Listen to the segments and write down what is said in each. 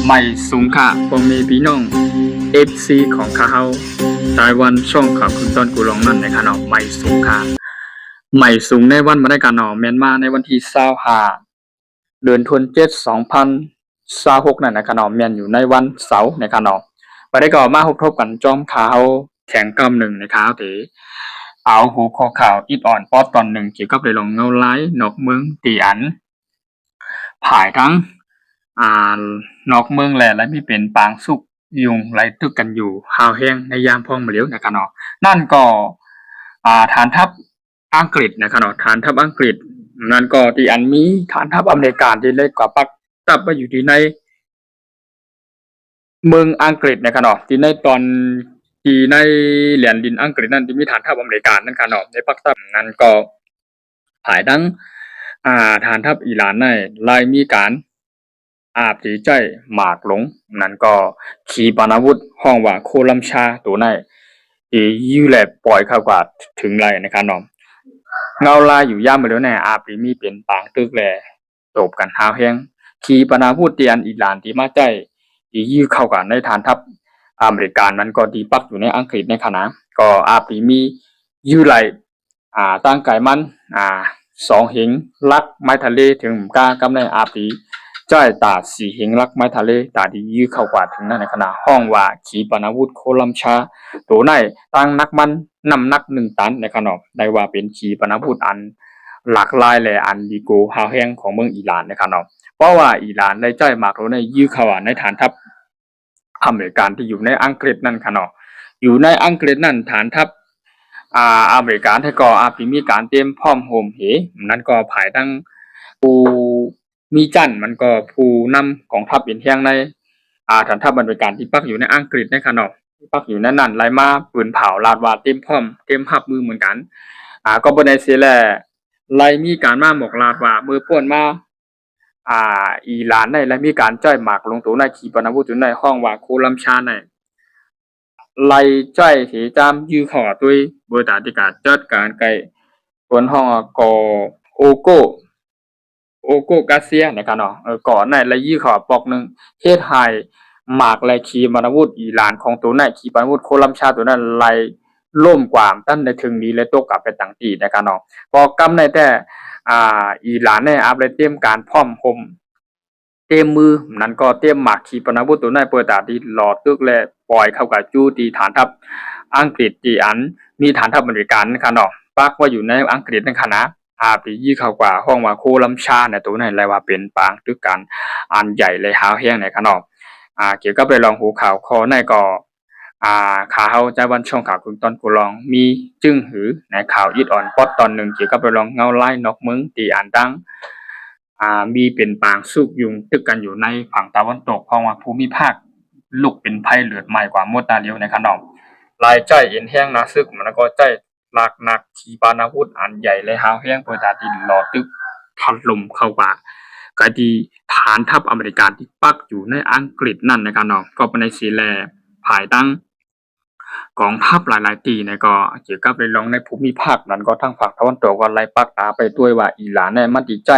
ไม่สูงค่ะผมมีพี่น้อง FC ของข้าเฮาไต้หวันช่องข่าวคุณต้นกูลองนั่นในขณะไม่สูงค่ะไม่สูงในวันมาได้กันเนาะเมียนมาในวันที่25เดือนธันวาคม2026นั่นนะขณะเมียนอยู่ในวันเสาร์ในขณะมาได้ก็มาพบกันจอมข่าวแข่งกำหนึ่งในข่าวที่เอาหัวข้อข่าวอิดอ่อนปอดตอนหนึ่งเกี่ยวกับเรื่องเงาไล่นอกเมืองตีอันผายทั้งนอกเมืองแหละและมีเป็นปางสุกยุงไหลตึกกันอยู่หาวแห้งในยามพ่องมาเลี้ยวนะครับเนาะนั่นก็ฐานทัพอังกฤษนะครับเนาะฐานทัพอังกฤษนั่นก็ที่อันมีฐานทัพอเมริกันที่เล็กกว่าปักตับมาอยู่ที่ในเมืองอังกฤษนะครับเนาะที่ในตอนที่ในแหลนดินอังกฤษนั่นที่มีฐานทัพอเมริกันนั่นครับเนาะในปักตับนั้นก็ผายทั้งฐานทัพอิหร่านในไล่มีการอาบสีใจหมากหลงนั่นก็ขีปนาวุธห้องว่าโคลัมชาตัวในที่ยื้อแหลปล่อยเข้ากว่าถึงไรนะครับน้องเงาลายอยู่ย่ามมาแล้วแน่อาปีมีเป็นปางตึกแหลตบกันหาวแห้งขีปนาวุธเตียนอิหร่านที่มาใจที่ยื้อเข้ากันในฐานทัพอเมริกันมันก็ดีปักอยู่ในอังกฤษในขณะก็อาปีมียื้อไหลตั้งไก่มันสองหิงลักไม้ทะเลถึงกากำในอาปีจ้อยตาสีหิงลักไม้ทะเลตาดียื้อเข้ากว่าถึงนั่นในขณะห้องว่าขีปนาวุธโคลัมชาตัวในตั้งนักมันนำนัก1 ตันในขณะได้ว่าเป็นขีปนาวุธอันหลากหลายและอันดีโกฮาวแห้งของเมืองอิหร่านในขณะเพราะว่าอิหร่านได้จ้อยมากตัวในยื้อเข้าในฐานทัพอเมริกันที่อยู่ในอังกฤษนั่นขณะอยู่ในอังกฤษนั่นฐานทัพอเมริกันที่ก็ปีมีการเตรียมพร้อมโฮมเหนั่นก็ภายตั้งปูมีจันมันก็ผู้นำของทัพอินเทียงในฐานทัพอเมริกันที่ปักอยู่ในอังกฤษในขณะปักอยู่ในนั่นไล่มาปืนเผาลาดว่าเตรียมพร้อมเตรียมรับมือเหมือนกันก็บ่ได้เสียแลไล่มีการมาหมกลาดว่ามือป่วนมาอิหร่านในและมีการจ้อยหมากลงตัวในขีปนาวุธอยู่ในห้องว่าโคลัมชาในไล่จ้อยที่จามยื้อเข้าด้วยบริษัทที่การจัดการไกบนห้องก็โอโกกาเซียนะครับเนาะก่อนในไล่ยื้อเข้าปอกนึงเฮ็ดให้หมากและขีปนาวุธอิหร่านของตัวในขีปนาวุธโคลัมชาตัวนั้นไล่ล่มกว่าตั้นในถึงนี้และตกกลับไปต่างที่นะครับเนาะพอกำในแต่อิหร่านในอัปเตรียมการพร้อมห่มเตรียมมือนั้นก็เตรียมหมากขีปนาวุธตัวนั้นเปิดตาที่หลอดตึกและปล่อยเข้ากับจูตีฐานทัพอังกฤษที่อันมีฐานทัพอเมริกันนะครับเนาะปักว่าอยู่ในอังกฤษในขณะปียี่เข้ากว่าห้องว่าโคลัมชาเนี่ยตัวนั้นเลยว่าเป็นปางตึกกันอันใหญ่เลยหาวแห้งในขณะเกี่ยวกับไปลองหูข่าวคอในก็ข่าวใจวันช่องข่าวคุณตอนกูลองมีจึงหือในข่าวยิดอ่อนปอดตอนหนึ่งเกี่ยวกับไปลองเงาไล่นกเมืองตีอันดังมีเป็นปางสุกยุงตึกกันอยู่ในฝั่งตะวันตกเพราะว่าภูมิภาคลุกเป็นไพ่เลือดใหม่กว่าโมตาเลียวในขนมลายใจเอ็นแห้งนาซึกมันก็ใจหลักหนักขีปนาวุธอันใหญ่เลยหาวแห้งเปิดตาดินหลอตึกถล่มเข้ากว่ากะดีฐานทัพอเมริกันที่ปักอยู่ในอังกฤษนั่นในขนมก็เป็นในซีแลภายตั้งกองทัพหลายๆตีในก็เกี่ยวกับในลองในภูมิภาคนั้นก็ทั้งฝั่งตะวันตกก็ไล่ปักตาไปด้วยว่าอิหร่านในมันติใจ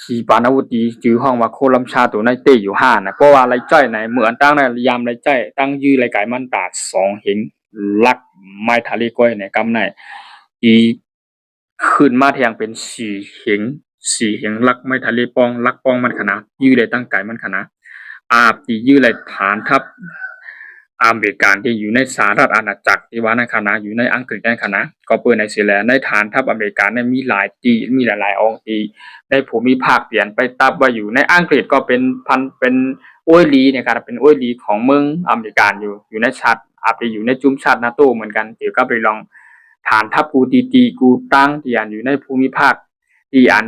ขีปนาวุธดีจื้อห้องว่าโคลัมชาตัวในเตอยู่5นะเพราะว่าไรจ้อยในเหมือนตั้งในยามไรจ้อยตั้งยื้อไรไก่มันตา2หิงลักไม้ทะเลก้อยในกำในอีขึ้นมาแทงเป็น4หิงลักไม้ทะเลปองลักปองมันขนาดยื้อไรตั้งไก่มันขนาดตียื้อไรฐานทัพอเมริกันที่อยู่ในสหรัฐอาณาจักรที่ว่าในขณะอยู่ในอังกฤษในขณะก็เปิดในซีแลนด์ในฐานทัพอเมริกันเนี่ยมีหลายตีมีหลายองค์ตีในภูมิภาคเปลี่ยนไปตับว่าอยู่ในอังกฤษก็เป็นโอ้ยลีเนี่ยครับเป็นโอ้ยลีของเมืองอเมริกันอยู่ในชาติไปอยู่ในจุ่มชาตินาโตเหมือนกันเกี่ยวกับไปลองฐานทัพกูตีกูตั้งที่อันอยู่ในภูมิภาคที่อัน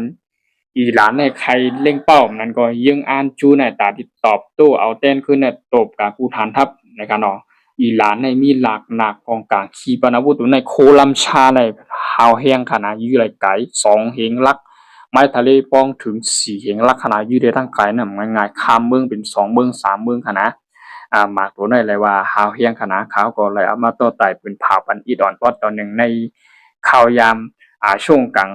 อิหร่านในใครเล่งเป้านั้นก็ยังอ่านจูในตาที่ตอบโต้เอาเต้นขึ้นในตบกับกูฐานทัพในการเนาะอิหร่านในมีหลักหนักของการขีปนาวุธในโคลัมชาในหาวแห้งขนาดยื้อไรไก2หิงลักไม้ทะเลป้องถึง4หิงลักขนาดยื้อได้ทั้งไกน่ะง่ายๆข้ามเมืองเป็น2เมือง3เมืองขนาดหมากตัวในเลยว่าหาวแห้งขนาดเขาก็เลยเอามาต่อไต่เป็นผ่าปันอีดอ่อนปอดตอนหนึ่งในข่าวยามช่วงกลาง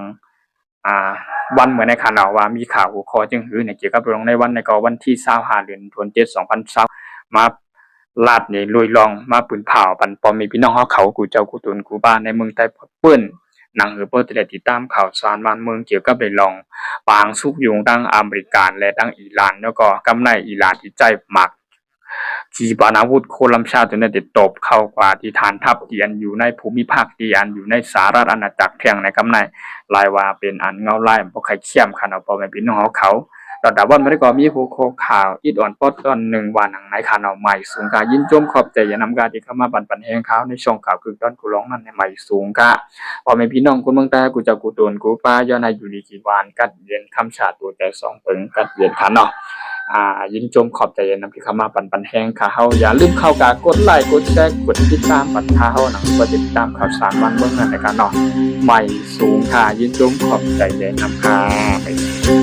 วันเหมือนในข่าวว่ามีข่าวหัวข้อจึงหือในเกี่ยวกับเรื่องในวันในก็วันที่25เดือนธันวาคม2020มาลาดนี่ลุยลองมาปืนเผาปันปอมีพี่น้องเฮาเขากูเจ้ากูตุนกูบ้านในเมืองใต้เปิ้นหนังเปิดได้ติดตามข่าวสารบ้านเมืองเกี่ยวกับได้ลองปางสุกยุงตั้งอเมริกันและตั้งอิหร่านแล้วก็กำในอิหร่านที่ใจหมักขีปนาวุธโคลัมชาจนได้ติดตบเข้ากว่าที่ฐานทัพที่อันอยู่ในภูมิภาคที่อันอยู่ในสหรัฐอาณาจักรเพียงในกำในลายว่าเป็นอันเงาไล่บ่ใครเขี้ยมคันเอาปอแม่พี่น้องเขาระดับวันมันก็มีหัวข้อข่าวอิดอ่อนปอดตอนหนึ่งว่าหนังไหนข่าวใหม่สูงกายินจมขอบใจอย่านำการที่เข้ามาปันแห่งข่าวในช่องข่าวคือตอนกูร้องนั่นในใหม่สูงกะพอแม่พี่น้องคนเมืองใต้กูจะกูโดนกูป้าย้อนให้อยู่ดีกี่วันกัดเย็นคำชาตัวแต่2ปึงกัดเย็นคันเนาะยินจมขอบใจอย่านำที่เข้ามาปันแห่งข่าวเฮาอย่าลืมเข้ากากดไลค์กดแชร์กดติดตามปันข่าวหนังก็ติดตามข่าวสารบ้านเมืองนั่นในกันเนาะใหม่สูงค่ะยินจมขอบใจอย่านำค่ะ